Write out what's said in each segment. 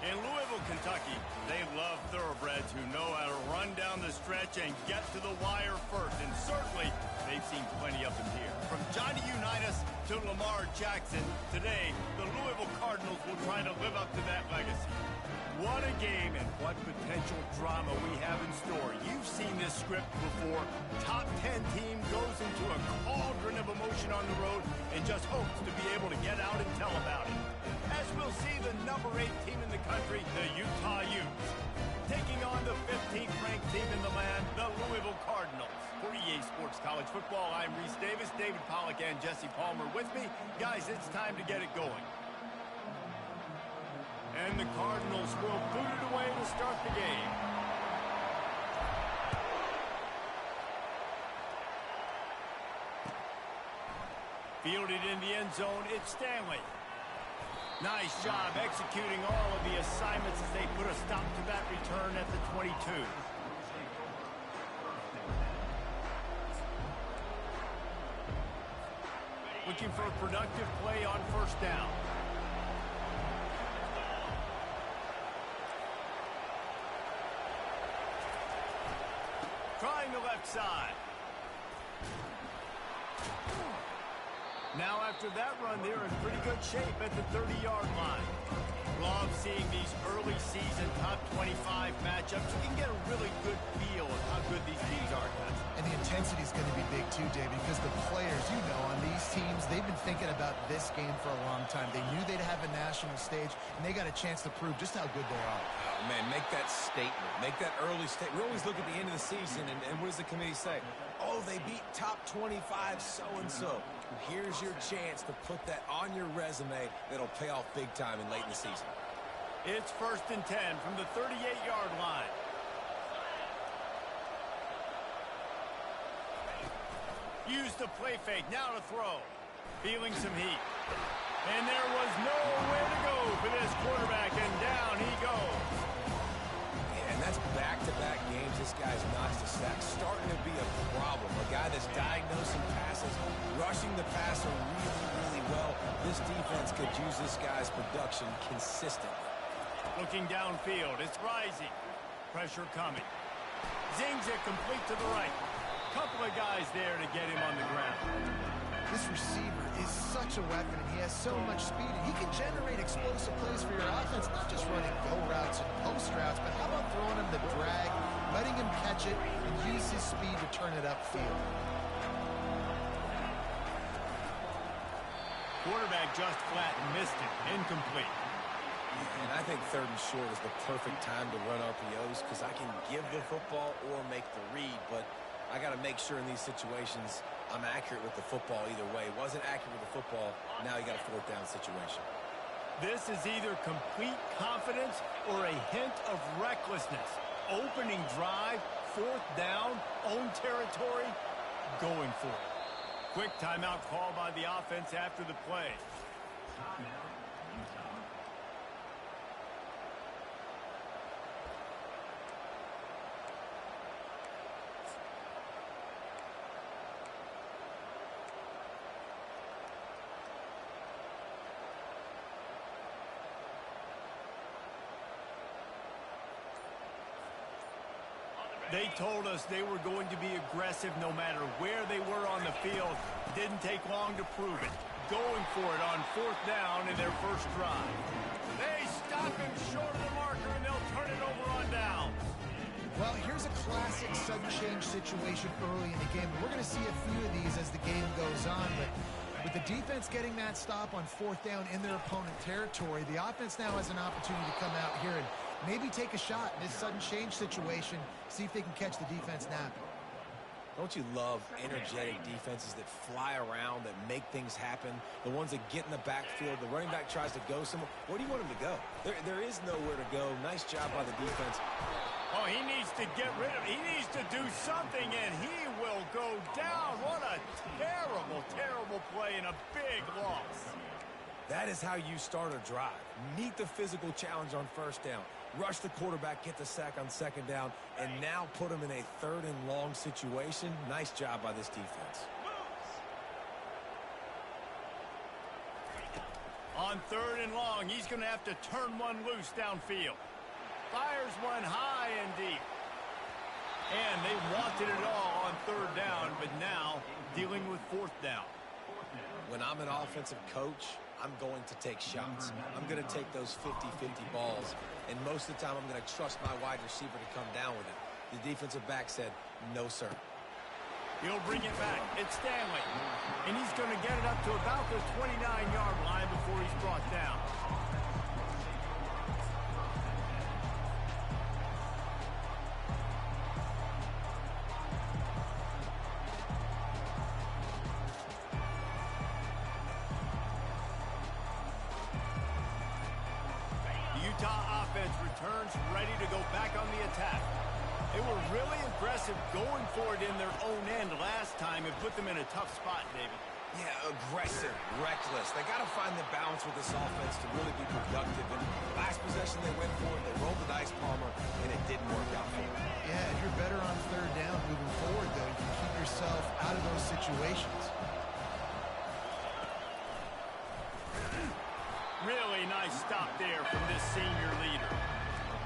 In Louisville, Kentucky, they love thoroughbreds who know how to run down the stretch and get to the wire first. And certainly, they've seen plenty of them here. From Johnny Unitas to Lamar Jackson, today, the Louisville Cardinals will try to live up to that legacy. What a game and what potential drama we have in store. You've seen this script before. Top 10 team goes into a cauldron of emotion on the road and just hopes to be able to get out and tell about it. As we'll see the number 8 team in the country, the Utah Utes, taking on the 15th ranked team in the land, the Louisville Cardinals. For EA Sports College Football, I'm Reese Davis, David Pollack, and Jesse Palmer with me. Guys, it's time to get it going. And the Cardinals will boot it away to start the game. Fielded in the end zone, it's Stanley. Nice job executing all of the assignments as they put a stop to that return at the 22. Looking for a productive play on first down. Trying the left side. Now after that run, they're in pretty good shape at the 30-yard line. Love seeing these early season top 25 matchups. You can get a really good feel of how good these teams are, guys. And the intensity is going to be big too, David, because the players, you know, on these teams, they've been thinking about this game for a long time. They knew they'd have a national stage, and they got a chance to prove just how good they are. Oh, man, make that statement. Make that early statement. We always look at the end of the season, and what does the committee say? Oh, they beat top 25 so-and-so. Here's your chance to put that on your resume that'll pay off big time and late in the season. It's 1st and 10 from the 38-yard line. Use the play fake, now to throw. Feeling some heat. And there was nowhere to go for this quarterback, and down he goes. And that's back-to-back games. This guy's notched a sack. Starting to be a problem. A guy that's diagnosing passes, rushing the passer really, really well. This defense could use this guy's production consistently. Looking downfield, it's rising. Pressure coming. Zings it complete to the right. Couple of guys there to get him on the ground. This receiver is such a weapon, and he has so much speed. And he can generate explosive plays for your offense, not just running go routes and post routes, but how about throwing him the drag, letting him catch it, and use his speed to turn it upfield. Quarterback just flat and missed it. Incomplete. And I think 3rd and short is the perfect time to run RPOs because I can give the football or make the read, but I got to make sure in these situations I'm accurate with the football either way. Wasn't accurate with the football, now you got a 4th down situation. This is either complete confidence or a hint of recklessness. Opening drive, 4th down, own territory, going for it. Quick timeout call by the offense after the play. They told us they were going to be aggressive no matter where they were on the field. Didn't take long to prove it. Going for it on 4th down in their first drive. They stop him short of the marker, and they'll turn it over on down. Well, here's a classic sudden change situation early in the game. We're going to see a few of these as the game goes on, but with the defense getting that stop on 4th down in their opponent territory, the offense now has an opportunity to come out here and maybe take a shot in this sudden change situation, see if they can catch the defense napping. Don't you love energetic defenses that fly around, that make things happen? The ones that get in the backfield, the running back tries to go somewhere. Where do you want him to go? There is nowhere to go. Nice job by the defense. Oh, he needs to get rid of it. He needs to do something, and he will go down. What a terrible, terrible play and a big loss. That is how you start a drive. Meet the physical challenge on 1st down. Rush the quarterback, get the sack on 2nd down, and now put him in a 3rd and long situation. Nice job by this defense. On On 3rd and long, he's going to have to turn one loose downfield. Fires one high and deep. And they wanted it all on 3rd down, but now dealing with 4th down. When I'm an offensive coach, I'm going to take shots. I'm going to take those 50-50 balls, and most of the time I'm going to trust my wide receiver to come down with it. The defensive back said, no, sir. He'll bring it back. It's Stanley. And he's going to get it up to about the 29-yard line before he's brought down. The Utah offense returns ready to go back on the attack. They were really aggressive going for it in their own end last time and put them in a tough spot, David. Yeah, aggressive, reckless. They got to find the balance with this offense to really be productive. And last possession they went for it, they rolled the dice, Palmer, and it didn't work out for them. Yeah, if you're better on 3rd down moving forward, though, you can keep yourself out of those situations. Really nice stop there from this senior leader.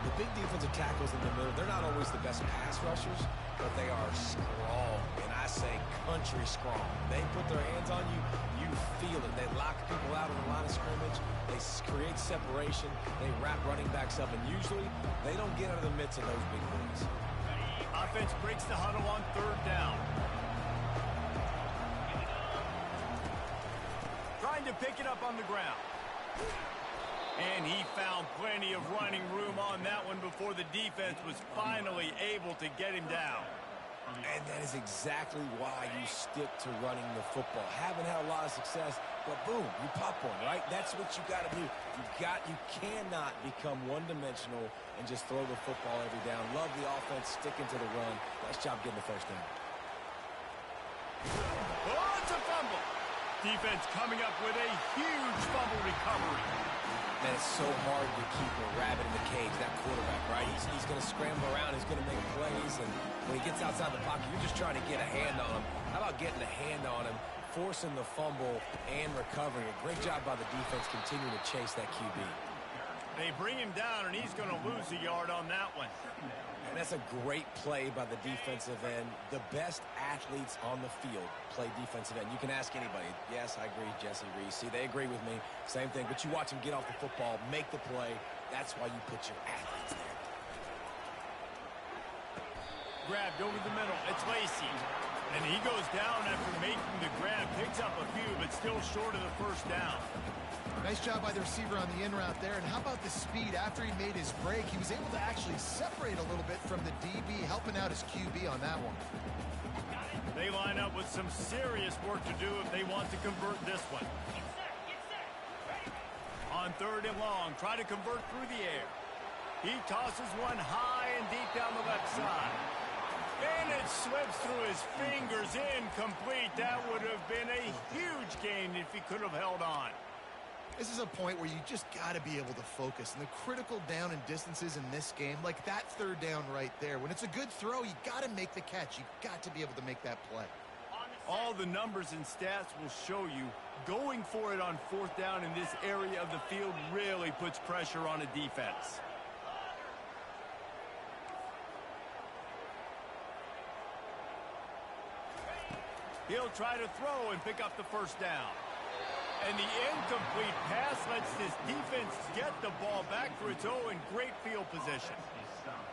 The big defensive tackles in the middle, they're not always the best pass rushers, but they are strong, and I say country strong. They put their hands on you, you feel it. They lock people out of the line of scrimmage. They create separation. They wrap running backs up, and usually they don't get out of the midst of those big boys. Offense breaks the huddle on 3rd down. Trying to pick it up on the ground. And he found plenty of running room on that one before the defense was finally able to get him down. And that is exactly why you stick to running the football. Haven't had a lot of success, but boom, you pop one, right? That's what you got to do. You cannot become one-dimensional and just throw the football every down. Love the offense, sticking to the run. Nice job getting the 1st down. Oh, it's a fumble. Defense coming up with a huge fumble recovery. Man, it's so hard to keep a rabbit in the cage, that quarterback, right? He's going to scramble around. He's going to make plays. And when he gets outside the pocket, you're just trying to get a hand on him. How about getting a hand on him, forcing the fumble, and recovering? A great job by the defense continuing to chase that QB. They bring him down, and he's going to lose a yard on that one. And that's a great play by the defensive end. The best athletes on the field play defensive end. You can ask anybody. Yes, I agree, Jesse Reese. See, they agree with me. Same thing. But you watch them get off the football, make the play. That's why you put your athletes there. Grabbed over the middle. It's Lacy. And he goes down after making the grab. Picks up a few, but still short of the 1st down. Nice job by the receiver on the in route there. And how about the speed after he made his break? He was able to actually separate a little bit from the DB, helping out his QB on that one. They line up with some serious work to do if they want to convert this one. On 3rd and long, try to convert through the air. He tosses one high and deep down the left side. And it slips through his fingers, incomplete. That would have been a huge gain if he could have held on. This is a point where you just got to be able to focus. And the critical down and distances in this game, like that 3rd down right there, when it's a good throw, you got to make the catch. You got to be able to make that play. All the numbers and stats will show you going for it on 4th down in this area of the field really puts pressure on a defense. He'll try to throw and pick up the 1st down. And the incomplete pass lets this defense get the ball back for its own great field position.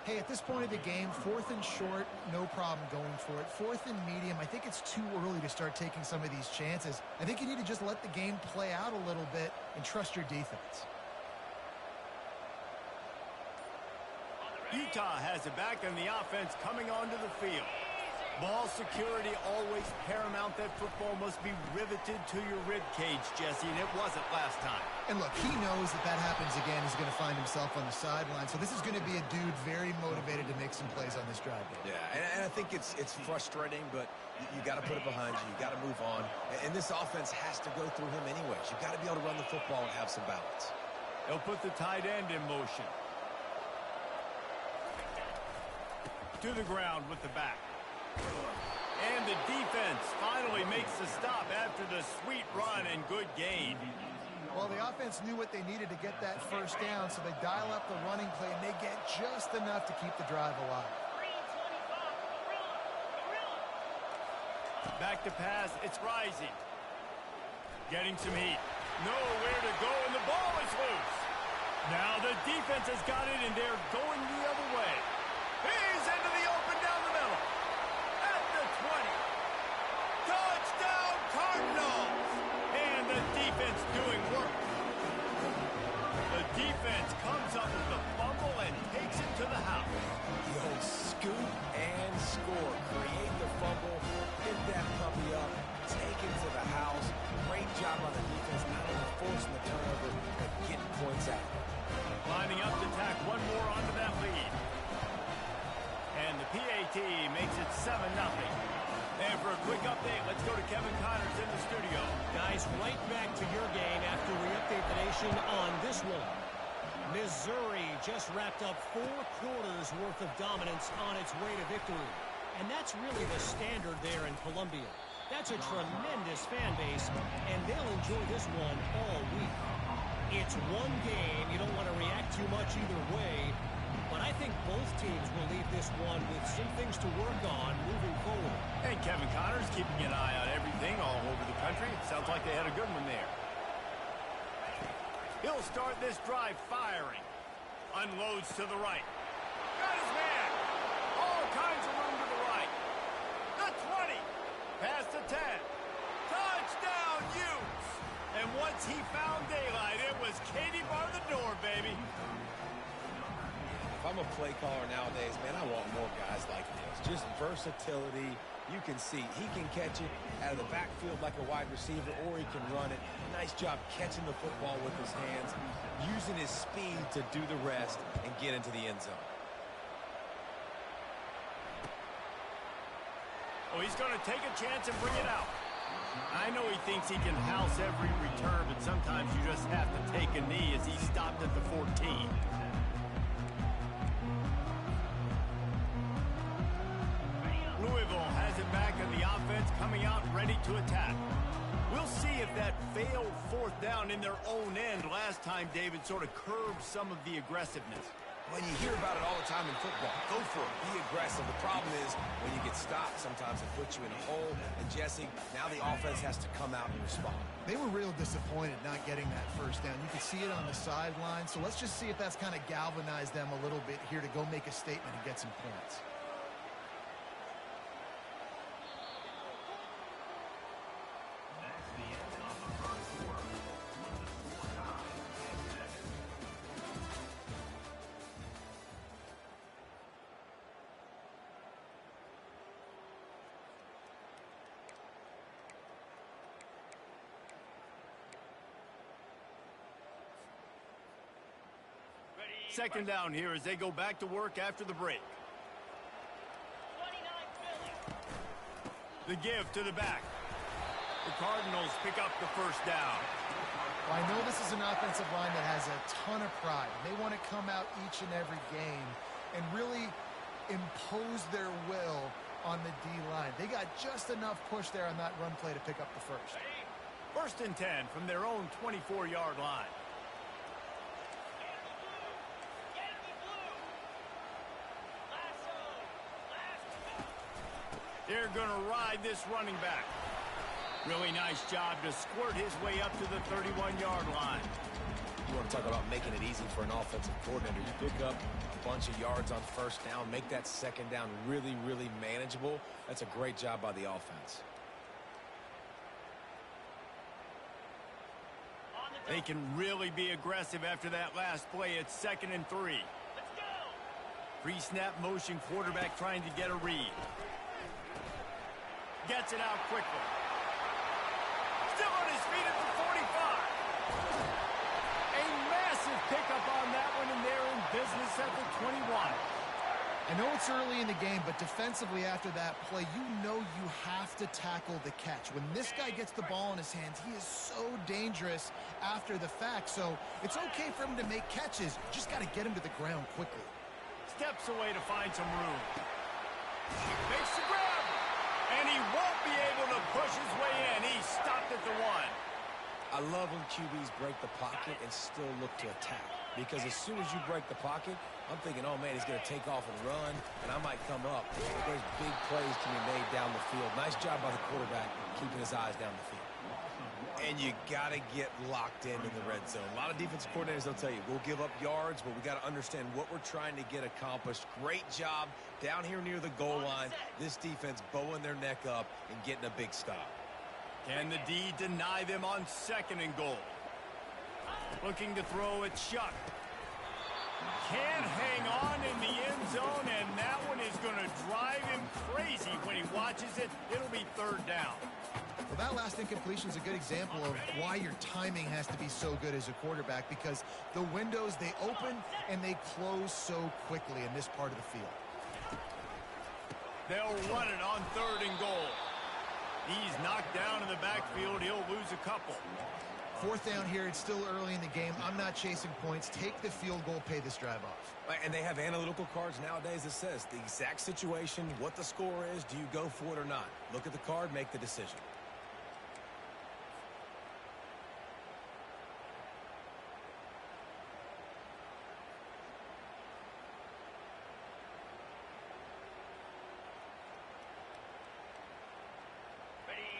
Hey, at this point of the game, 4th and short, no problem going for it. 4th and medium, I think it's too early to start taking some of these chances. I think you need to just let the game play out a little bit and trust your defense. Utah has it back and the offense coming onto the field. Ball security always paramount. That football must be riveted to your rib cage, Jesse, and it wasn't last time. And look, he knows that that happens again. He's going to find himself on the sideline. So this is going to be a dude very motivated to make some plays on this drive. Yeah, and I think it's frustrating, but you got to put it behind you. You got to move on. And this offense has to go through him anyways. You got to be able to run the football and have some balance. They'll put the tight end in motion. To the ground with the back. And the defense finally makes the stop after the sweet run and good gain. Well, the offense knew what they needed to get that first down, so they dial up the running play, and they get just enough to keep the drive alive. Back to pass, it's rising. Getting some heat. Nowhere to go, and the ball is loose. Now the defense has got it, and they're going the other way. He's into the open down the middle. At the 20. Touchdown, Cardinals! And the defense doing work. The defense comes up with the fumble and takes it to the house. The old scoop and score. Create the fumble, pick that puppy up, take it to the house. Great job on the defense, not only forcing the turnover, but getting points out. Lining up to tack one more onto that lead. And the PAT makes it 7-0. And for a quick update, let's go to Kevin Connors in the studio. Guys, right back to your game after we update the nation on this one. Missouri just wrapped up 4 quarters worth of dominance on its way to victory. And that's really the standard there in Columbia. That's a tremendous fan base, and they'll enjoy this one all week. It's one game. You don't want to react too much either way, but I think both teams will leave this one with some things to work on moving forward. And Kevin Connors keeping an eye on everything all over the country. Sounds like they had a good one there. He'll start this drive firing. Unloads to the right. Got his man. All kinds of room to the right. The 20. Past the 10. Touchdown, Utes. And once he found daylight, it was Katie bar the door, baby. If I'm a play caller nowadays, man, I want more guys like this. Just versatility. You can see he can catch it out of the backfield like a wide receiver, or he can run it. Nice job catching the football with his hands, using his speed to do the rest and get into the end zone. Oh, he's going to take a chance and bring it out. I know he thinks he can house every return, but sometimes you just have to take a knee as he stopped at the 14. Louisville has it back, and the offense coming out ready to attack. We'll see if that failed 4th down in their own end last time, David, sort of curbed some of the aggressiveness. When you hear about it all the time in football, go for it, be aggressive. The problem is when you get stopped, sometimes it puts you in a hole. And Jesse, now the offense has to come out and respond. They were real disappointed not getting that first down. You could see it on the sideline. So let's just see if that's kind of galvanized them a little bit here to go make a statement and get some points. Second down here as they go back to work after the break. The give to the back. The Cardinals pick up the first down. Well, I know this is an offensive line that has a ton of pride. They want to come out each and every game and really impose their will on the D-line. They got just enough push there on that run play to pick up the first. 1st and 10 from their own 24-yard line. They're going to ride this running back. Really nice job to squirt his way up to the 31-yard line. You want to talk about making it easy for an offensive coordinator. You pick up a bunch of yards on first down, make that second down really, really manageable. That's a great job by the offense. They can really be aggressive after that last play. It's 2nd and 3. Pre-snap motion, quarterback trying to get a read. Gets it out quickly. Still on his feet at the 45. A massive pickup on that one, and they're in business at the 21. I know it's early in the game, but defensively after that play, you know you have to tackle the catch. When this guy gets the ball in his hands, he is so dangerous after the fact. So it's okay for him to make catches. You just got to get him to the ground quickly. Steps away to find some room. Makes the grab. And he won't be able to push his way in. He stopped at the 1. I love when QBs break the pocket and still look to attack. Because as soon as you break the pocket, I'm thinking, oh, man, he's going to take off and run, and I might come up. Those big plays can be made down the field. Nice job by the quarterback keeping his eyes down the field. And you got to get locked in the red zone. A lot of defensive coordinators, they'll tell you, we'll give up yards, but we got to understand what we're trying to get accomplished. Great job down here near the goal line. This defense bowing their neck up and getting a big stop. Can the D deny them on 2nd and goal? Looking to throw it, Shuck. Can't hang on in the end zone, and that one is going to drive him crazy when he watches it. It'll be 3rd down. Well, that last incompletion is a good example of why your timing has to be so good as a quarterback, because the windows, they open and they close so quickly in this part of the field. They'll run it on 3rd and goal. He's knocked down in the backfield. He'll lose a couple. 4th down here. It's still early in the game. I'm not chasing points. Take the field goal, pay this drive off. And they have analytical cards nowadays that says the exact situation, what the score is, do you go for it or not? Look at the card, make the decision.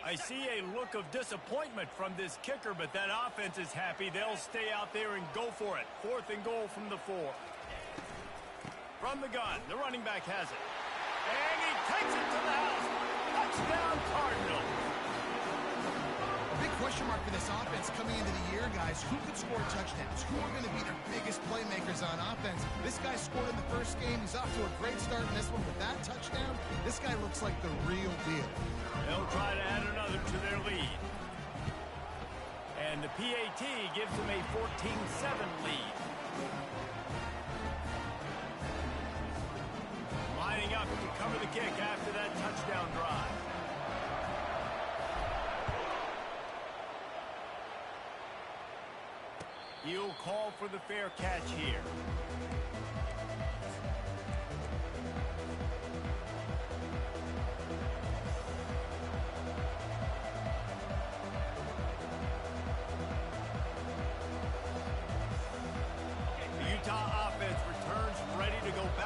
I see a look of disappointment from this kicker, but that offense is happy. They'll stay out there and go for it. 4th and goal from the 4. From the gun, the running back has it. And he takes it to the house. Touchdown, Cardinal. A big question mark for this offense coming into the year, guys. Who could score touchdowns? Who are going to be their biggest playmakers on offense? This guy scored in the first game. He's off to a great start in this one. With that touchdown, this guy looks like the real deal. They'll try to add another to their lead. And the PAT gives them a 14-7 lead. Lining up to cover the kick after that touchdown drive. He'll call for the fair catch here.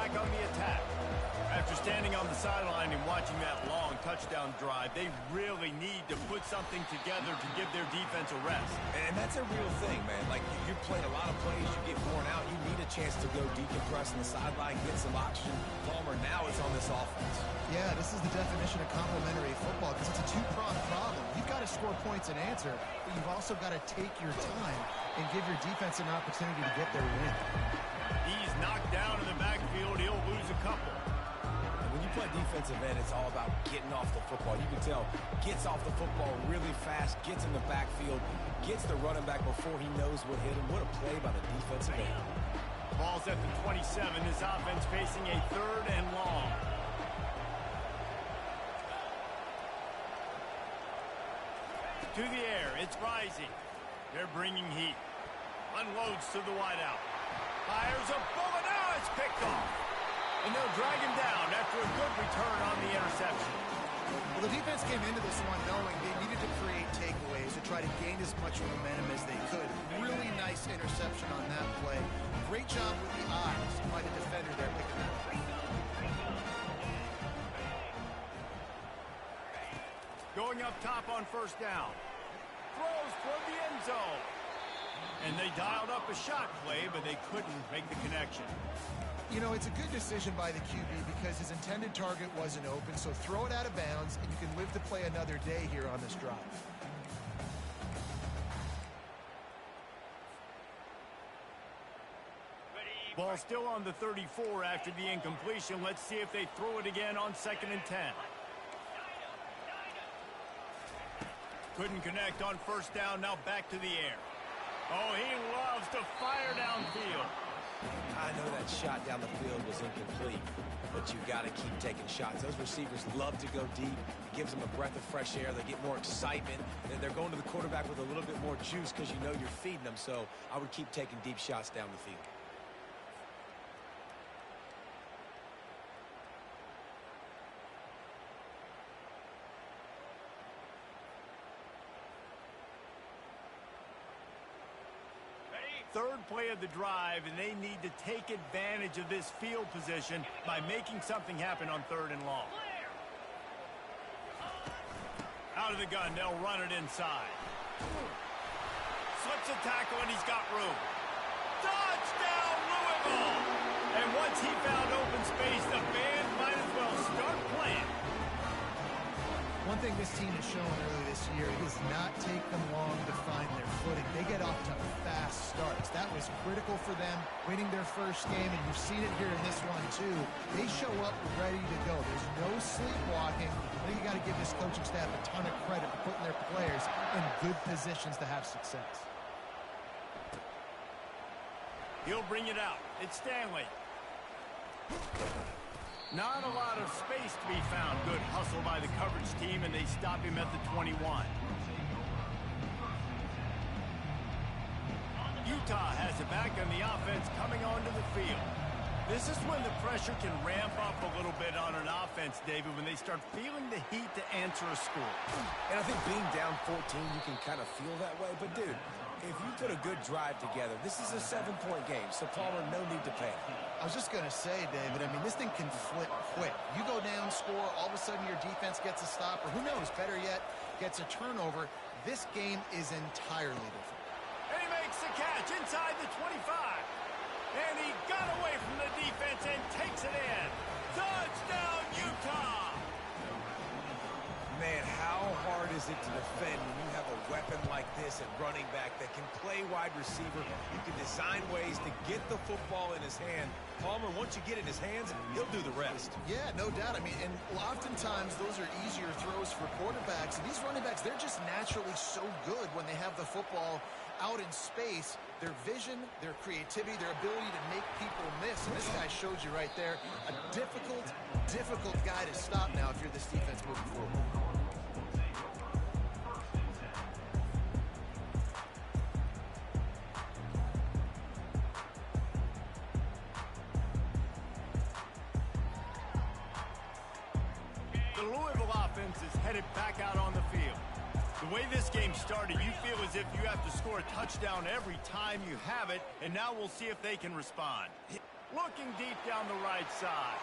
On the attack. After standing on the sideline and watching that long touchdown drive, they really need to put something together to give their defense a rest. And that's a real thing, man. Like, you're playing a lot of plays, you get worn out, you need a chance to go decompress on the sideline, get some oxygen. Palmer now is on this offense. Yeah, this is the definition of complementary football, because it's a two-pronged problem. You've got to score points and answer, but you've also got to take your time and give your defense an opportunity to get their win. He's knocked down in the backfield. He'll lose a couple. And when you play defensive end, it's all about getting off the football. You can tell, gets off the football really fast, gets in the backfield, gets the running back before he knows what hit him. What a play by the defensive end. Ball's at the 27. This offense facing a 3rd and long. To the air. It's rising. They're bringing heat. Unloads to the wideout. Fires a bullet. Now it's picked off. And they'll drag him down after a good return on the interception. Well, the defense came into this one knowing they needed to create takeaways to try to gain as much momentum as they could. Really nice interception on that play. Great job with the eyes by the defender there picking that up. Going up top on 1st down. Throws toward the end zone. And they dialed up a shot play, but they couldn't make the connection. You know, it's a good decision by the QB because his intended target wasn't open, so throw it out of bounds, and you can live to play another day here on this drive. Ball still on the 34 after the incompletion. Let's see if they throw it again on 2nd and 10. Couldn't connect on 1st down. Now back to the air. Oh, he loves to fire downfield. I know that shot down the field was incomplete, but you got to keep taking shots. Those receivers love to go deep. It gives them a breath of fresh air. They get more excitement. And they're going to the quarterback with a little bit more juice because you know you're feeding them. So I would keep taking deep shots down the field. play of the drive, and they need to take advantage of this field position by making something happen on 3rd and long. Out of the gun, they'll run it inside. Slips a tackle, and he's got room. Touchdown, Louisville! And once he found open space, the band might as well start playing. One thing this team has shown early this year, it does not take them long to find their footing. They get off to fast starts. That was critical for them, winning their first game, and you've seen it here in this one too. They show up ready to go. There's no sleepwalking. I think you got to give this coaching staff a ton of credit for putting their players in good positions to have success. He'll bring it out. It's Stanley. Not a lot of space to be found. Good hustle by the coverage team, and they stop him at the 21. Utah has it back on the offense coming onto the field. This is when the pressure can ramp up a little bit on an offense, David, when they start feeling the heat to answer a score. And I think being down 14, you can kind of feel that way. But, dude, if you put a good drive together, this is a 7-point game, so Palmer, no need to panic. I was just going to say, David, I mean, this thing can flip quick. You go down, score, all of a sudden your defense gets a stop, or who knows, better yet, gets a turnover. This game is entirely different. And he makes the catch inside the 25. And he got away from the defense and takes it in. Touchdown, Utah! Man, how hard is it to defend when you have a weapon like this at running back that can play wide receiver? You can design ways to get the football in his hand. Palmer, once you get it in his hands, he'll do the rest. Yeah, no doubt. I mean, and oftentimes those are easier throws for quarterbacks. And these running backs, they're just naturally so good when they have the football out in space. Their vision, their creativity, their ability to make people miss. And this guy shows you right there, a difficult guy to stop now if you're this defense moving forward. The Louisville offense is headed back out on the field. The way this game started, you feel as if you have to score a touchdown every time you have it, and now we'll see if they can respond. Looking deep down the right side.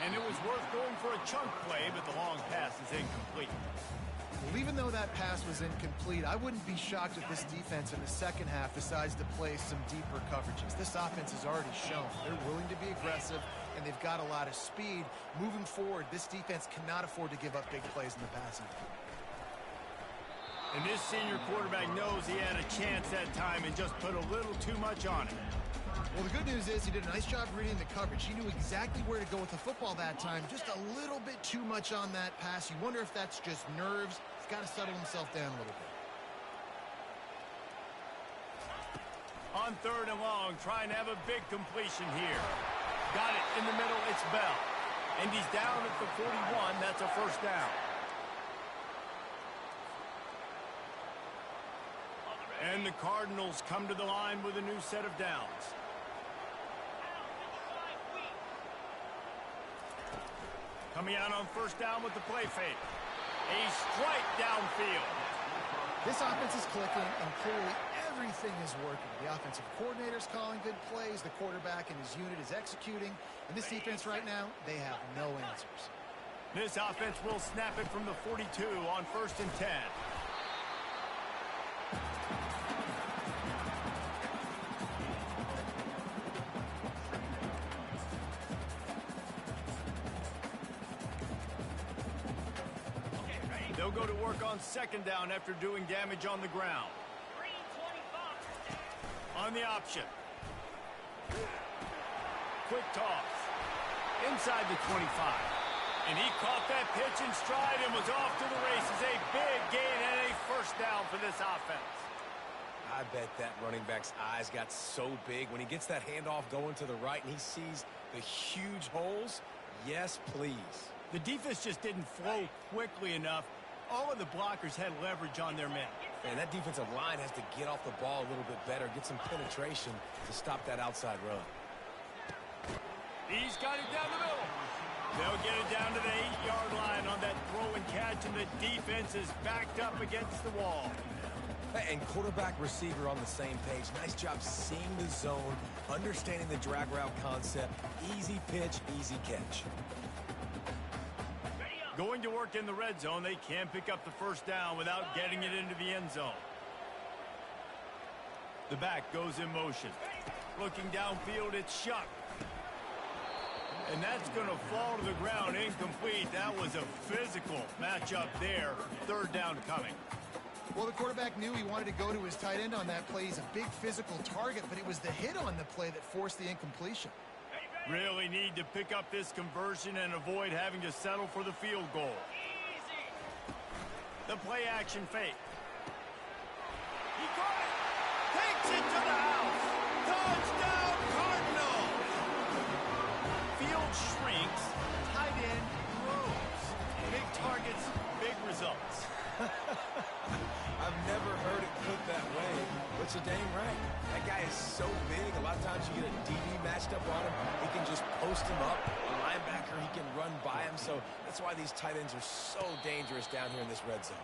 And it was worth going for a chunk play, but the long pass is incomplete. Well, even though that pass was incomplete, I wouldn't be shocked if this defense in the second half decides to play some deeper coverages. This offense has already shown they're willing to be aggressive, and they've got a lot of speed. Moving forward, this defense cannot afford to give up big plays in the passing game. And this senior quarterback knows he had a chance that time and just put a little too much on it. Well, the good news is he did a nice job reading the coverage. He knew exactly where to go with the football that time. Just a little bit too much on that pass. You wonder if that's just nerves. He's got to settle himself down a little bit. On 3rd and long, trying to have a big completion here. Got it in the middle. It's Bell. And he's down at the 41. That's a first down. And the Cardinals come to the line with a new set of downs. Coming out on first down with the play fake. A strike downfield. This offense is clicking, and clearly everything is working. The offensive coordinator's calling good plays. The quarterback and his unit is executing. And this defense right now, they have no answers. This offense will snap it from the 42 on 1st and 10. They'll go to work on 2nd down after doing damage on the ground. On the option. Quick toss. Inside the 25. And he caught that pitch in stride and was off to the races. A big gain and a first down for this offense. I bet that running back's eyes got so big when he gets that handoff going to the right and he sees the huge holes. Yes, please. The defense just didn't flow quickly enough. All of the blockers had leverage on their men. Man, that defensive line has to get off the ball a little bit better, get some penetration to stop that outside run. He's got it down the middle. They'll get it down to the 8-yard line on that throw and catch, and the defense is backed up against the wall. And quarterback, receiver on the same page. Nice job seeing the zone, understanding the drag route concept. Easy pitch, easy catch. Going to work in the red zone, they can pick up the first down without getting it into the end zone. The back goes in motion. Looking downfield, it's Shuck. And that's going to fall to the ground incomplete. That was a physical matchup there. Third down coming. Well, the quarterback knew he wanted to go to his tight end on that play. He's a big physical target, but it was the hit on the play that forced the incompletion. Really need to pick up this conversion and avoid having to settle for the field goal. The play action fake. He caught it. Takes it to the house. Touchdown Cardinals. Field shrinks. Tight end grows. Big targets, big results. I've never heard it put that way, but you're dang right. That guy is so big, a lot of times you get a DB matched up on him. He can just post him up. A linebacker, he can run by him. So that's why these tight ends are so dangerous down here in this red zone.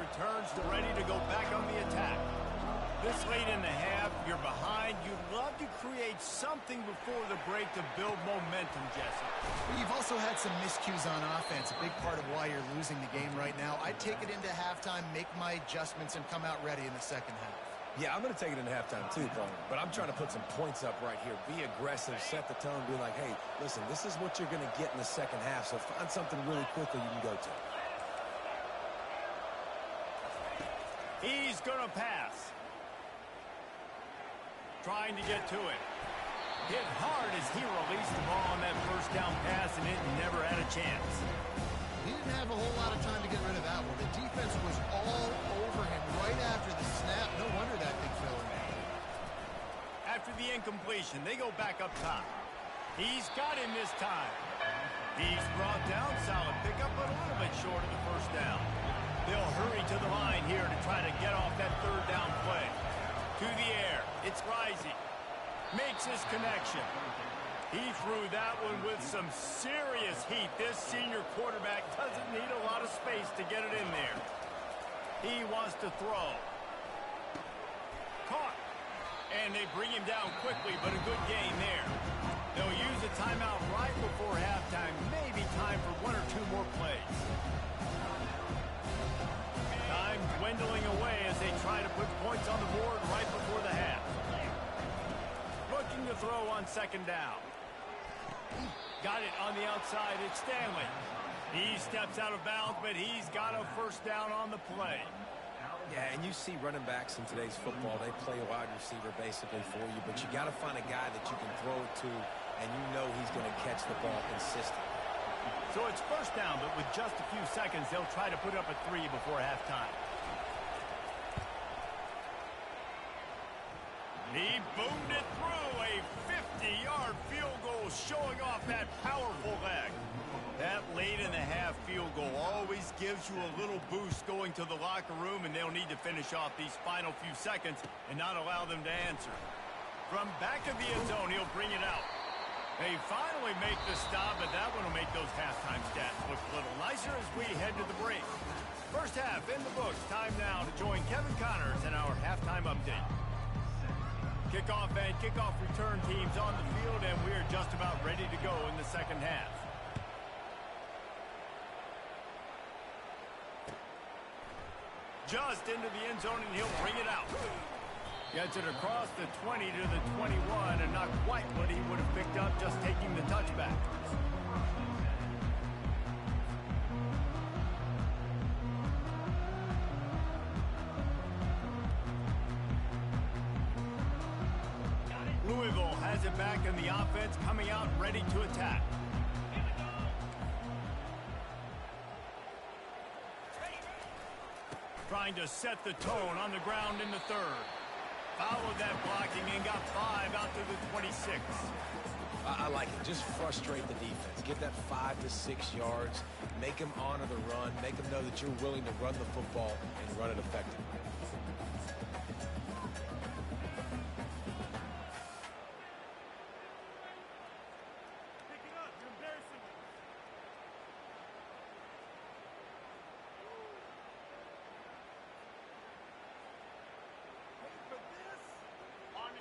Returns ready to go back on the attack. This late in the half, you're behind. You'd love to create something before the break to build momentum, Jesse. You've also had some miscues on offense, a big part of why you're losing the game right now. I'd take it into halftime, make my adjustments, and come out ready in the second half. Yeah, I'm going to take it into halftime too, Paul. But I'm trying to put some points up right here. Be aggressive, set the tone, be like, hey, listen, this is what you're going to get in the second half, so find something really quickly you can go to. He's going to pass. Trying to get to it. Hit hard as he released the ball on that first down pass, and it never had a chance. He didn't have a whole lot of time to get rid of that one. The defense was all over him right after the snap. No wonder that big fella. After the incompletion, they go back up top. He's got him this time. He's brought down. Solid pickup, but a little bit short of the first down. They'll hurry to the line here to try to get off that third down play. To the air. It's rising. Makes his connection. He threw that one with some serious heat. This senior quarterback doesn't need a lot of space to get it in there. He wants to throw. Caught. And they bring him down quickly, but a good gain there. They'll use a timeout right before halftime. Maybe time for one or two more plays. Time dwindling away as they try to put points on the board right before the half. Looking to throw on second down. Got it on the outside. It's Stanley. He steps out of bounds, but he's got a first down on the play. Yeah, and you see running backs in today's football, they play a wide receiver basically for you, but you got to find a guy that you can throw it to, and you know he's going to catch the ball consistently. So it's first down, but with just a few seconds, they'll try to put up a 3 before halftime. He boomed it through. A 50-yard field goal showing off that powerful leg. That late in the half field goal always gives you a little boost going to the locker room, and they'll need to finish off these final few seconds and not allow them to answer. From back of the end zone, he'll bring it out. They finally make the stop, but that one will make those halftime stats look a little nicer as we head to the break. First half in the books. Time now to join Kevin Connors in our halftime update. Kickoff and kickoff return teams on the field, and we're just about ready to go in the second half. Just into the end zone, and he'll bring it out. Gets it across the 20 to the 21, and not quite what he would have picked up just taking the touchback. Louisville has it back, and the offense coming out ready to attack. Trying to set the tone on the ground in the third. Followed that blocking and got 5 out to the 26. I like it. Just frustrate the defense. Get that 5 to 6 yards. Make them honor the run. Make them know that you're willing to run the football and run it effectively.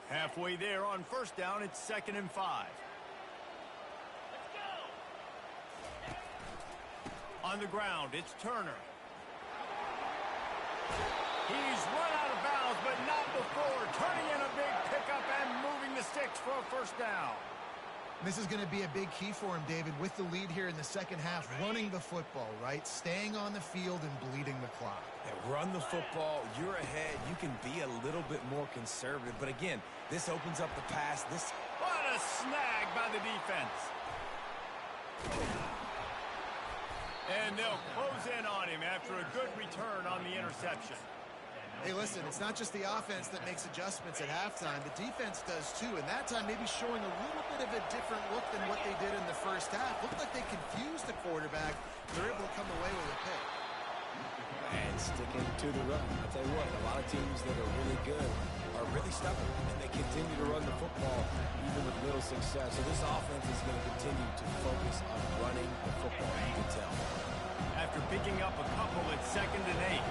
Halfway there on first down, it's 2nd and 5. On the ground, it's Turner. He's run out of bounds, but not before turning in a big pickup and moving the sticks for a first down. This is going to be a big key for him, David, with the lead here in the second half, running the football, right? Staying on the field and bleeding the clock. Yeah, run the football, you're ahead, you can be a little bit more conservative. But again, this opens up the pass. What a snag by the defense. And they'll close in on him after a good return on the interception. Hey, listen, it's not just the offense that makes adjustments at halftime. The defense does too, and that time maybe showing a little bit of a different look than what they did in the first half. Looked like they confused the quarterback. They're able to come away with a pick. And sticking to the run. I'll tell you what, a lot of teams that are really good are really stubborn, and they continue to run the football even with little success. So this offense is going to continue to focus on running the football, you can tell. After picking up a couple at 2nd and 8.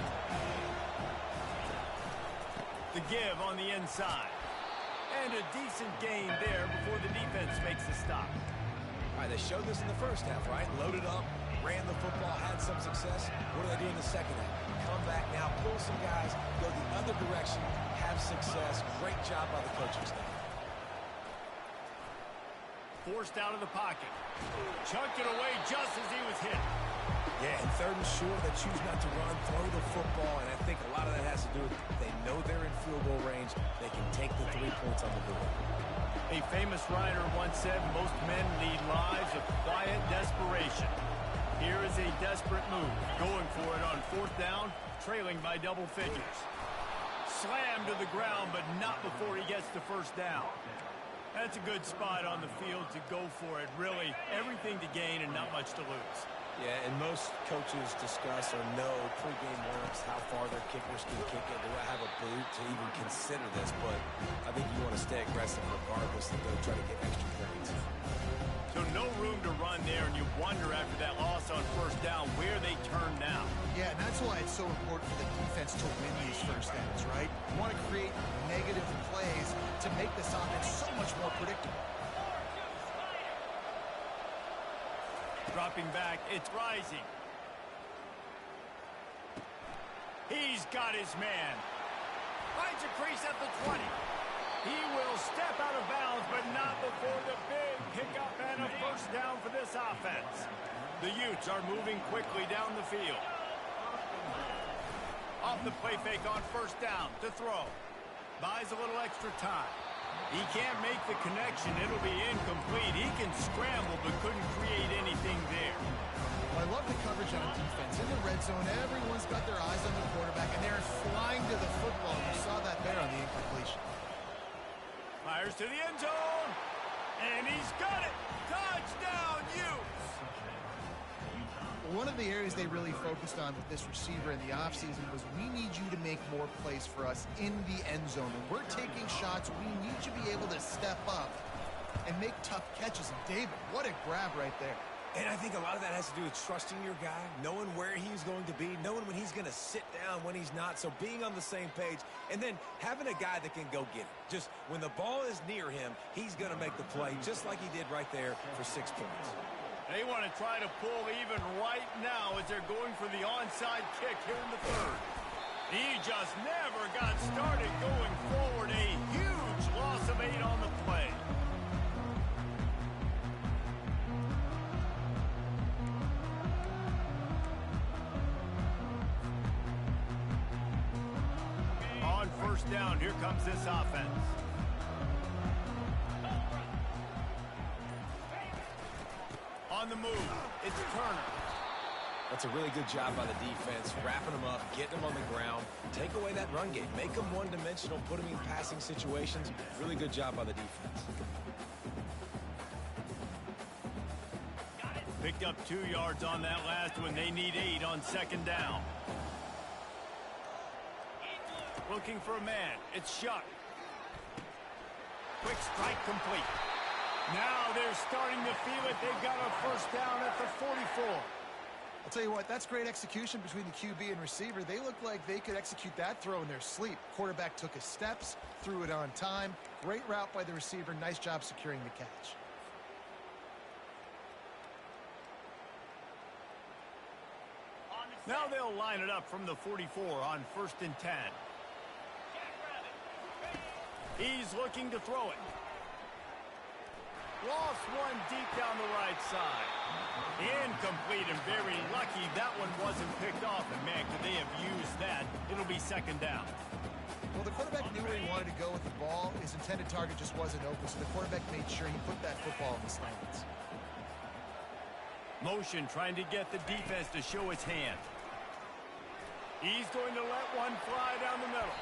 The give on the inside. And a decent gain there before the defense makes a stop. All right, they showed this in the first half, right? Loaded up, ran the football, had some success. What do they do in the second half? Come back now, pull some guys, go the other direction, have success. Great job by the coaching staff. Forced out of the pocket. Chucked it away just as he was hit. Yeah, and 3rd and short, they choose not to run, throw the football, and I think a lot of that has to do with they know they're in field goal range. They can take the 3 points on the board. A famous writer once said, most men lead lives of quiet desperation. Here is a desperate move, going for it on 4th down, trailing by double figures. Slammed to the ground, but not before he gets the first down. That's a good spot on the field to go for it. Really, everything to gain and not much to lose. Yeah, and most coaches discuss or know pregame warm-ups how far their kickers can kick it. Do I have a boot to even consider this? But I think you want to stay aggressive regardless and go try to get extra points. So no room to run there, and you wonder after that loss on first down where they turn now. Yeah, and that's why it's so important for the defense to win these first downs, right? You want to create negative plays to make this offense so much more predictable. Dropping back, it's Rising. He's got his man. Finds a crease at the 20. He will step out of bounds, but not before the big pickup and a first down for this offense. The Utes are moving quickly down the field. Off the play fake on first down to throw. Buys a little extra time. He can't make the connection. It'll be incomplete. He can scramble, but couldn't create anything there. Well, I love the coverage on defense. In the red zone, everyone's got their eyes on the quarterback, and they're flying to the football. You saw that there on the incompletion. Fires to the end zone, and he's got it. Touchdown, Utes! One of the areas they really focused on with this receiver in the offseason was we need you to make more plays for us in the end zone. When we're taking shots, we need you to be able to step up and make tough catches. And David, what a grab right there. And I think a lot of that has to do with trusting your guy, knowing where he's going to be, knowing when he's going to sit down, when he's not. So being on the same page, and then having a guy that can go get it. Just when the ball is near him, he's going to make the play, just like he did right there for 6 points. They want to try to pull even right now as they're going for the onside kick here in the 3rd. He just never got started going forward. A huge loss of 8 on the play. On first down, here comes this offense. On the move, it's Turner. That's a really good job by the defense, wrapping them up, getting them on the ground, take away that run game, make them one-dimensional, put them in passing situations. Really good job by the defense. Picked up 2 yards on that last one. They need 8 on 2nd down. Looking for a man. It's Shuck. Quick strike complete. Now they're starting to feel it. They've got a first down at the 44. I'll tell you what, that's great execution between the QB and receiver. They look like they could execute that throw in their sleep. Quarterback took his steps, threw it on time. Great route by the receiver. Nice job securing the catch. Now they'll line it up from the 44 on 1st and 10. He's looking to throw it. Lost one deep down the right side. Incomplete, and very lucky that one wasn't picked off. And man, could they have used that? It'll be 2nd down. Well, the quarterback knew where he wanted to go with the ball. His intended target just wasn't open, so the quarterback made sure he put that football in the slants. Motion trying to get the defense to show its hand. He's going to let one fly down the middle.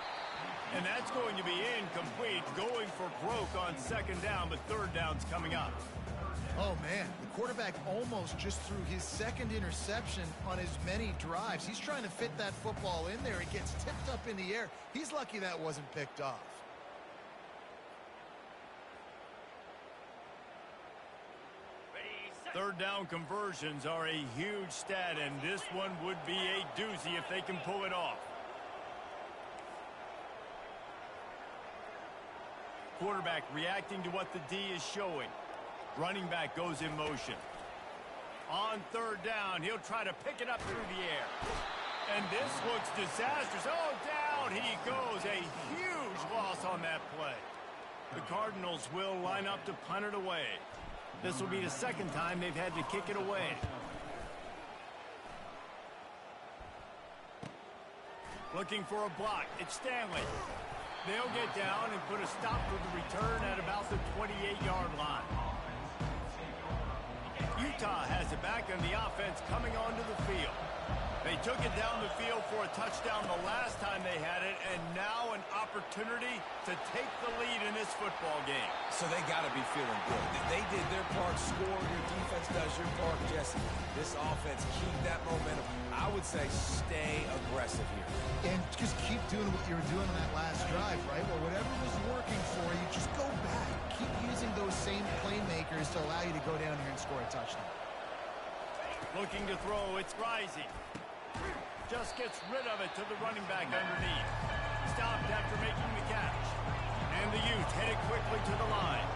And that's going to be incomplete, going for broke on 2nd down, but 3rd down's coming up. Oh, man, the quarterback almost just threw his 2nd interception on as many drives. He's trying to fit that football in there. It gets tipped up in the air. He's lucky that wasn't picked off. Third down conversions are a huge stat, and this one would be a doozy if they can pull it off. Quarterback reacting to what the D is showing. Running back goes in motion. On 3rd down, he'll try to pick it up through the air. And this looks disastrous. Oh, down he goes. A huge loss on that play. The Cardinals will line up to punt it away. This will be the 2nd time they've had to kick it away. Looking for a block. It's Stanley. They'll get down and put a stop to the return at about the 28-yard line. Utah has it back, and the offense coming onto the field. They took it down the field for a touchdown the last time they had it, and now an opportunity to take the lead in this football game. So they got to be feeling good. They did their part, score. Your defense does your part, Jesse. This offense, keep that momentum. I would say stay aggressive here. And just keep doing what you were doing on that last drive, right? Well, whatever was working for you, just go back. Keep using those same playmakers to allow you to go down here and score a touchdown. Looking to throw, it's Rising. Just gets rid of it to the running back underneath. Stopped after making the catch. And the Utes headed quickly to the line.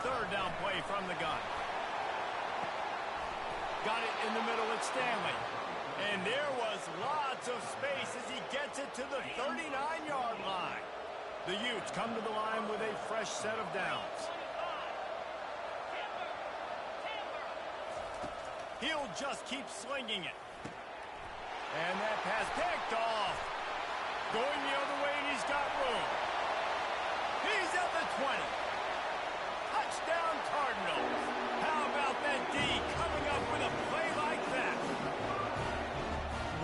3rd down play from the gun. Got it in the middle at Stanley. And there was lots of space as he gets it to the 39-yard line. The Utes come to the line with a fresh set of downs. He'll just keep slinging it. And that pass picked off. Going the other way, and he's got room. He's at the 20. Touchdown, Cardinals. How about that D coming up with a play like that?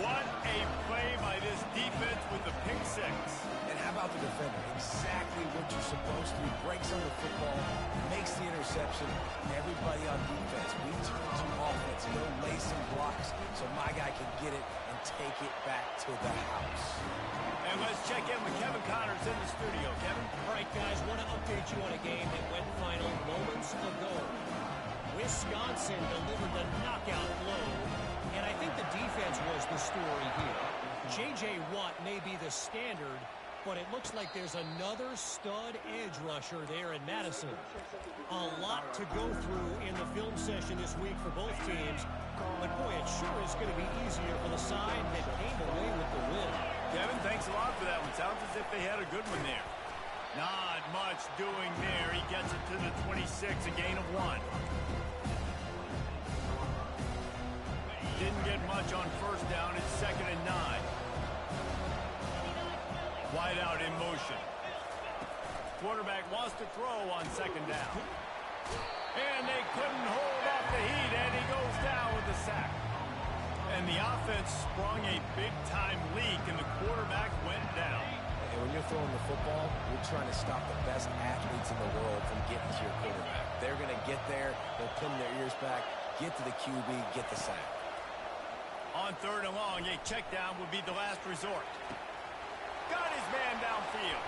What a play by this defense with the pick 6. And how about the defender? Exactly what you're supposed to do. Breaks on the football, makes the interception. Everybody on defense, we turn to offense. He'll lay some blocks so my guy can get it and take it back to the house. And let's check in with Kevin Connors in the studio. Kevin? All right, guys, want to update you on a game that went final moments ago. Wisconsin delivered the knockout blow, and I think the defense was the story here. J.J. Watt may be the standard, but it looks like there's another stud edge rusher there in Madison. A lot to go through in the film session this week for both teams, but boy, it sure is going to be easier for the side that came away with the win. Kevin, thanks a lot for that one. Sounds as if they had a good one there. Not much doing there. He gets it to the 26, a gain of 1. Didn't get much on 1st down. It's 2nd and 9. Wide out in motion. Quarterback wants to throw on 2nd down. And they couldn't hold off the heat, and he goes down with the sack. And the offense sprung a big-time leak, and the quarterback went down. And when you're throwing the football, you're trying to stop the best athletes in the world from getting to your quarterback. They're going to get there, they'll pin their ears back, get to the QB, get the sack. On 3rd and long, a check down would be the last resort. Got his man downfield.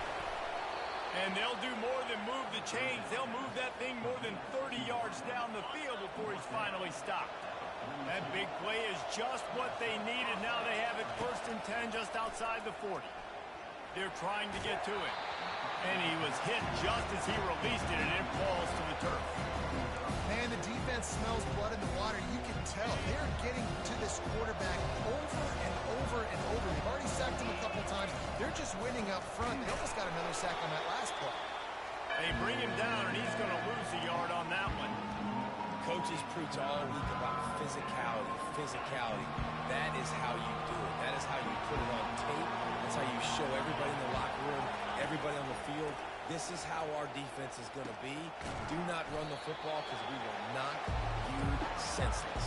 And they'll do more than move the chains. They'll move that thing more than 30 yards down the field before he's finally stopped. That big play is just what they needed. Now they have it 1st and 10 just outside the 40. They're trying to get to it. And he was hit just as he released it, and it falls to the turf. Man, the defense smells blood in the water. You can tell. They're getting to this quarterback over and over and over. They've already sacked him a couple times. They're just winning up front. They almost got another sack on that last play. They bring him down, and he's going to lose a yard on that one. Coaches preach all week about physicality. That is how you do it. That is how you put it on tape. That's how you show everybody in the locker room, everybody on the field. This is how our defense is going to be. Do not run the football because we will not use senseless.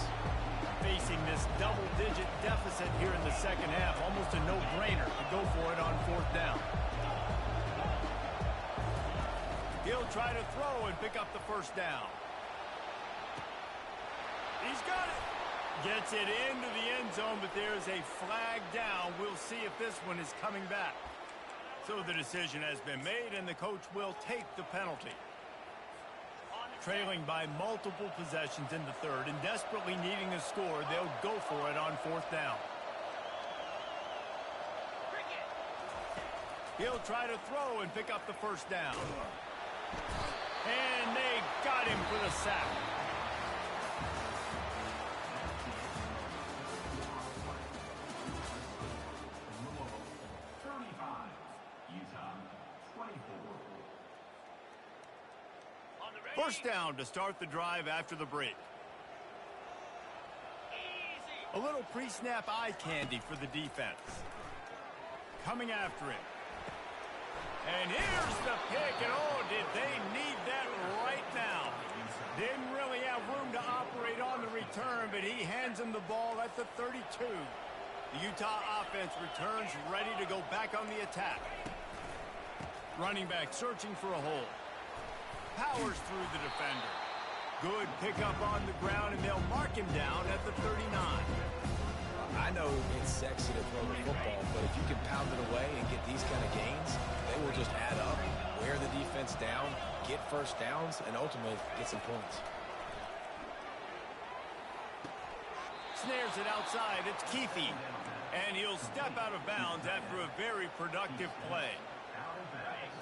Facing this double-digit deficit here in the second half, almost a no-brainer to go for it on 4th down. He'll try to throw and pick up the 1st down. He's got it. Gets it into the end zone, but there's a flag down. We'll see if this one is coming back. So the decision has been made, and the coach will take the penalty. Trailing by multiple possessions in the 3rd and desperately needing a score, they'll go for it on 4th down. He'll try to throw and pick up the 1st down. And they got him for the sack. First down to start the drive after the break. A little pre-snap eye candy for the defense. Coming after him. And here's the pick, and oh, did they need that right now. Didn't really have room to operate on the return, but he hands him the ball at the 32. The Utah offense returns ready to go back on the attack. Running back searching for a hole. Powers through the defender. Good pickup on the ground, and they'll mark him down at the 39. I know it's sexy to throw the football, but if you can pound it away and get these kind of gains, they will just add up, wear the defense down, get 1st downs, and ultimately get some points. Snares it outside. It's Keefe. And he'll step out of bounds after a very productive play.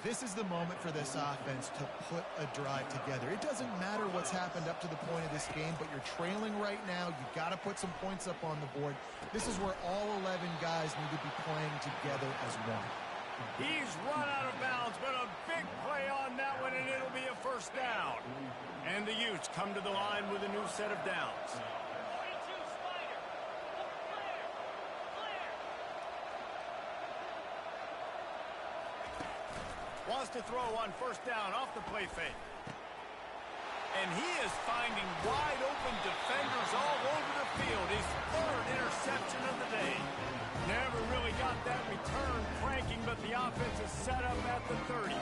This is the moment for this offense to put a drive together. It doesn't matter what's happened up to the point of this game, but you're trailing right now. You got to put some points up on the board. This is where all 11 guys need to be playing together as one. He's run out of bounds, but a big play on that one, and it'll be a 1st down. And the Utes come to the line with a new set of downs. Wants to throw on 1st down off the play fake. And he is finding wide open defenders all over the field. His 3rd interception of the day. Never really got that return cranking, but the offense is set up at the 30.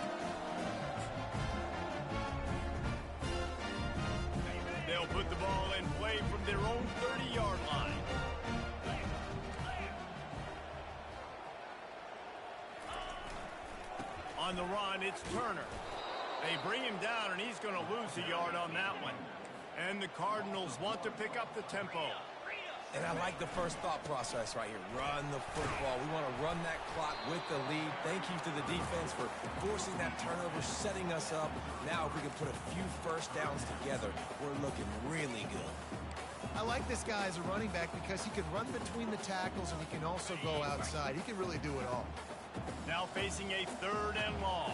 They'll put the ball in play from their own 30-yard line. On the run, it's Turner. They bring him down, and he's going to lose a yard on that one. And the Cardinals want to pick up the tempo. And I like the first thought process right here. Run the football. We want to run that clock with the lead. Thank you to the defense for forcing that turnover, setting us up. Now if we can put a few 1st downs together, we're looking really good. I like this guy as a running back because he can run between the tackles and he can also go outside. He can really do it all. Now facing a 3rd and long.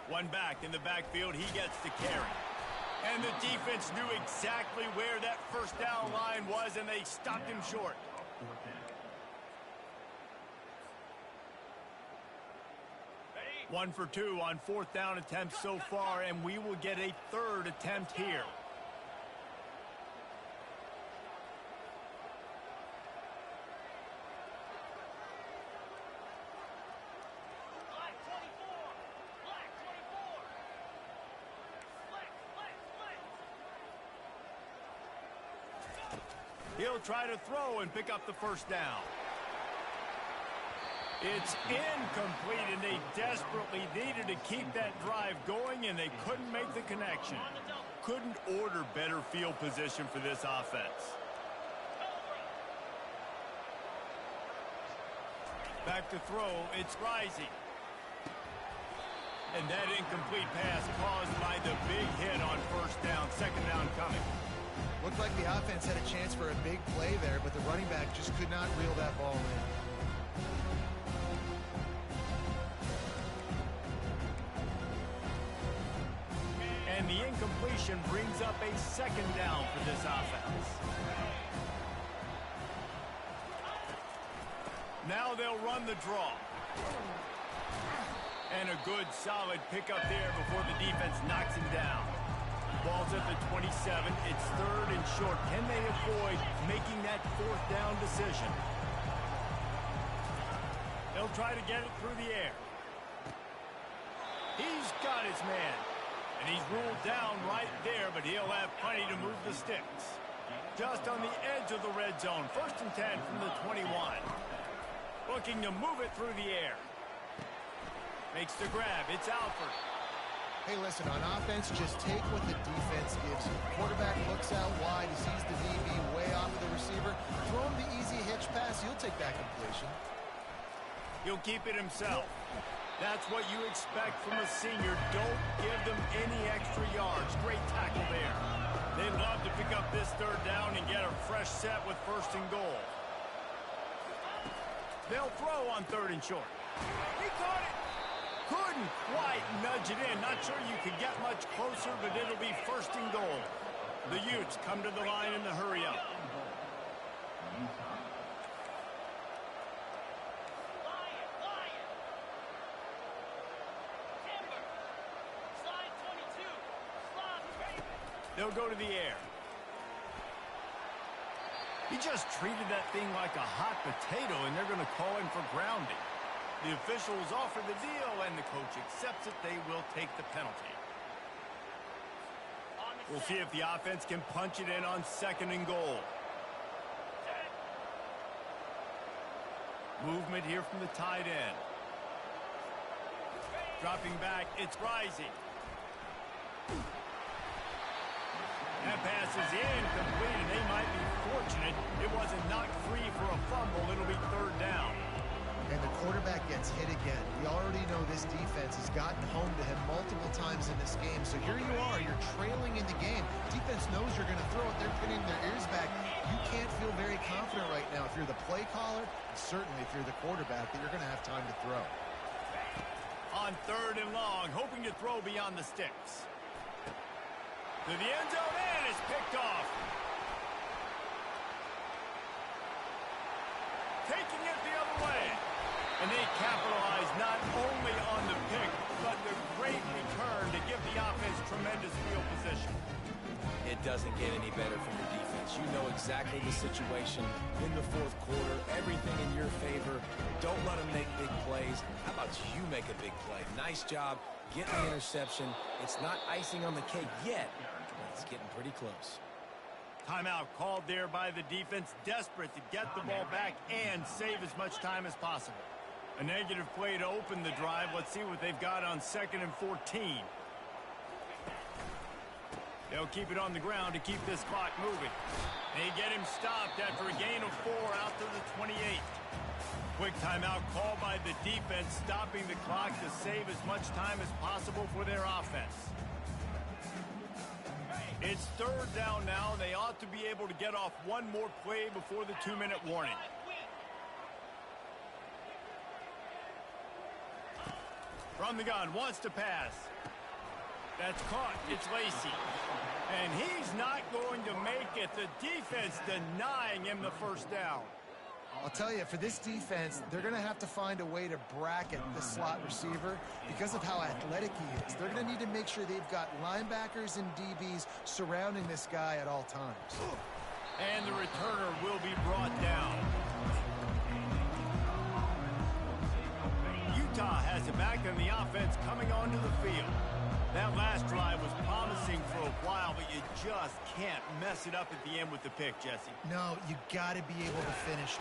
One back in the backfield. He gets the carry. And the defense knew exactly where that 1st down line was, and they stopped him short. Ready? 1 for 2 on 4th down attempts so far, and we will get a 3rd attempt here. He'll try to throw and pick up the 1st down. It's incomplete, and they desperately needed to keep that drive going, and they couldn't make the connection. Couldn't order better field position for this offense. Back to throw, it's Rising. And that incomplete pass caused by the big hit on first down, second down coming. Looked like the offense had a chance for a big play there, but the running back just could not reel that ball in. And the incompletion brings up a second down for this offense. Now they'll run the draw. And a good, solid pickup there before the defense knocks him down. Ball's at the 27. It's third and short. Can they avoid making that fourth down decision? They'll try to get it through the air. He's got his man. And he's ruled down right there, but he'll have plenty to move the sticks. Just on the edge of the red zone. First and 10 from the 21. Looking to move it through the air. Makes the grab. It's Alford. Hey, listen, on offense, just take what the defense gives you. Quarterback looks out wide. He sees the DB way off of the receiver. Throw him the easy hitch pass. He'll take that completion. He'll keep it himself. That's what you expect from a senior. Don't give them any extra yards. Great tackle there. They'd love to pick up this third down and get a fresh set with first and goal. They'll throw on third and short. He caught it. Couldn't quite nudge it in. Not sure you could get much closer, but it'll be first and goal. The Utes come to the line in the hurry up. They'll go to the air. He just treated that thing like a hot potato, and they're going to call him for grounding. The officials offer the deal, and the coach accepts it. They will take the penalty. We'll see if the offense can punch it in on second and goal. Movement here from the tight end. Dropping back, it's Rising. That pass is incomplete, and they might be fortunate it wasn't knocked free for a fumble. It'll be third down. And the quarterback gets hit again. We already know this defense has gotten home to him multiple times in this game. So here you are, you're trailing in the game. Defense knows you're going to throw it. They're pinning their ears back. You can't feel very confident right now if you're the play caller, and certainly if you're the quarterback, that you're going to have time to throw. On third and long, hoping to throw beyond the sticks. To the end zone, and it's picked off. Taking it the other way. And they capitalize not only on the pick, but the great return to give the offense tremendous field position. It doesn't get any better from the defense. You know exactly the situation in the fourth quarter. Everything in your favor. Don't let them make big plays. How about you make a big play? Nice job getting the interception. It's not icing on the cake yet. It's getting pretty close. Timeout called there by the defense, desperate to get the ball back and save as much time as possible. A negative play to open the drive. Let's see what they've got on 2nd and 14. They'll keep it on the ground to keep this clock moving. They get him stopped after a gain of 4 out to the 28. Quick timeout called by the defense, stopping the clock to save as much time as possible for their offense. It's third down now. They ought to be able to get off one more play before the 2-minute warning. From the gun, wants to pass. That's caught. It's Lacey. And he's not going to make it. The defense denying him the first down. I'll tell you, for this defense, they're going to have to find a way to bracket the slot receiver because of how athletic he is. They're going to need to make sure they've got linebackers and DBs surrounding this guy at all times. And the returner will be brought down. Utah has has it back in the offense coming onto the field. That last drive was promising for a while, but you just can't mess it up at the end with the pick, Jesse. No, you got to be able to finish.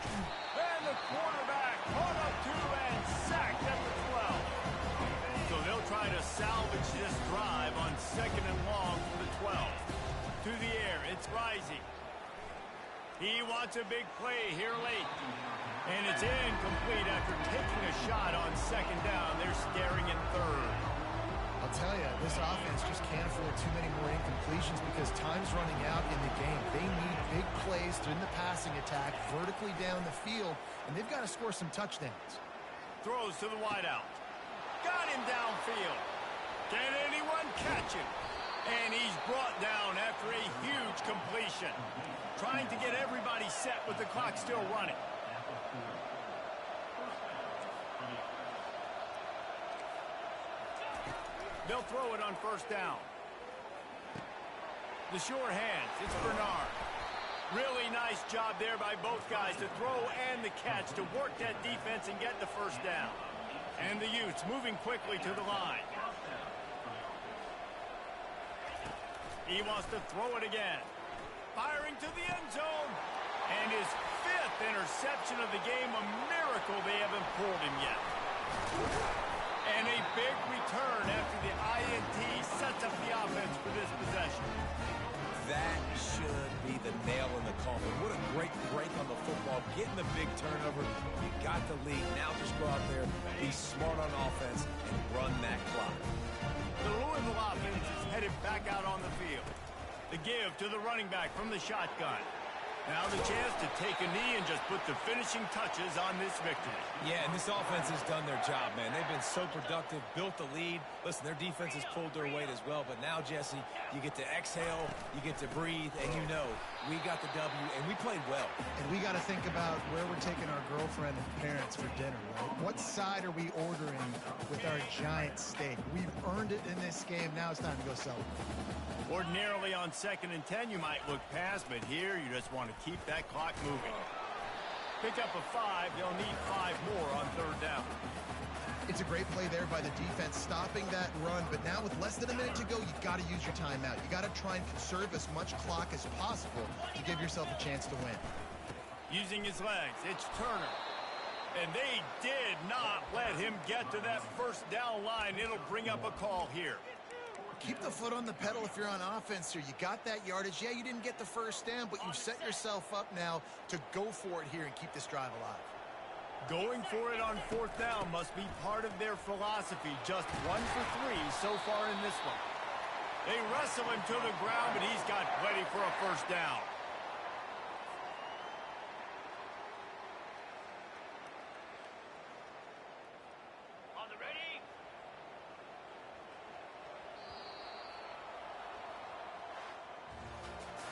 And the quarterback caught up to and sacked at the 12. So they'll try to salvage this drive on 2nd and long from the 12. To the air, it's Rising. He wants a big play here late. And it's incomplete after taking a shot on 2nd down. They're staring at 3rd. I'll tell you, this offense just can't afford too many more incompletions because time's running out in the game. They need big plays in the passing attack, vertically down the field, and they've got to score some touchdowns. Throws to the wideout. Got him downfield. Can anyone catch him? And he's brought down after a huge completion. Trying to get everybody set with the clock still running. They'll throw it on 1st down. The sure hands. It's Bernard. Really nice job there by both guys to throw and the catch to work that defense and get the 1st down. And the Utes moving quickly to the line. He wants to throw it again. Firing to the end zone. And his 5th interception of the game. A miracle they haven't pulled him yet. And a big return after the INT sets up the offense for this possession. That should be the nail in the coffin. What a great break on the football. Getting the big turnover. You got the lead. Now just go out there, be smart on offense, and run that clock. The Louisville offense is headed back out on the field. The give to the running back from the shotgun. Now the chance to take a knee and just put the finishing touches on this victory. Yeah, and this offense has done their job, man. They've been so productive, built the lead. Listen, their defense has pulled their weight as well. But now, Jesse, you get to exhale, you get to breathe, and you know we got the W, and we played well. And we got to think about where we're taking our girlfriend and parents for dinner, right? What side are we ordering with our giant steak? We've earned it in this game. Now it's time to go celebrate. Ordinarily on 2nd and 10, you might look past, but here you just want to keep that clock moving. Pick up a 5. They'll need 5 more on 3rd down. It's a great play there by the defense, stopping that run. But now with less than a minute to go, you got to use your timeout. You got to try and conserve as much clock as possible to give yourself a chance to win. Using his legs, it's Turner. And they did not let him get to that 1st down line. It'll bring up a call here. Keep the foot on the pedal if you're on offense here. You got that yardage. Yeah, you didn't get the 1st down, but you've set yourself up now to go for it here and keep this drive alive. Going for it on 4th down must be part of their philosophy. Just 1 for 3 so far in this one. They wrestle him to the ground, but he's got plenty for a 1st down.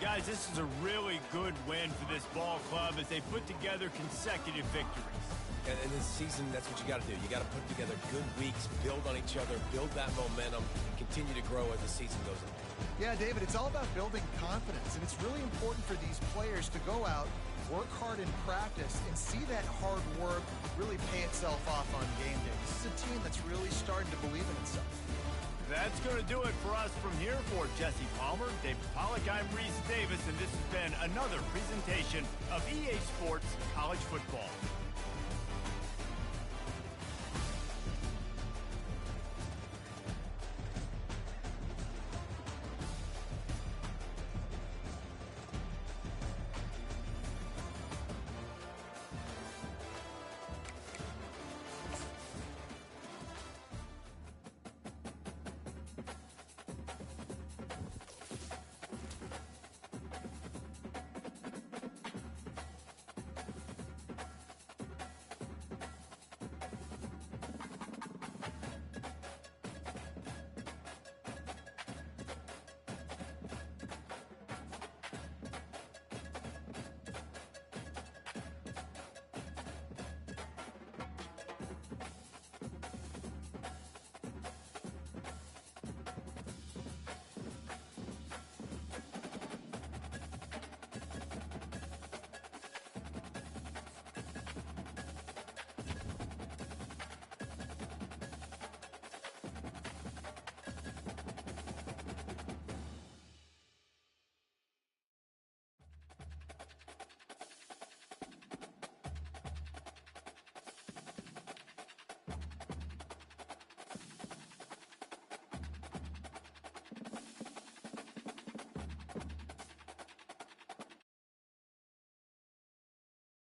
Guys, this is a really good win for this ball club as they put together consecutive victories. And in this season, that's what you got to do. You got to put together good weeks, build on each other, build that momentum, continue to grow as the season goes on. Yeah, David, it's all about building confidence, and it's really important for these players to go out, work hard in practice, and see that hard work really pay itself off on game day. This is a team that's really starting to believe in itself. That's going to do it for us from here. For Jesse Palmer, David Pollack, I'm Reese Davis, and this has been another presentation of EA Sports College Football.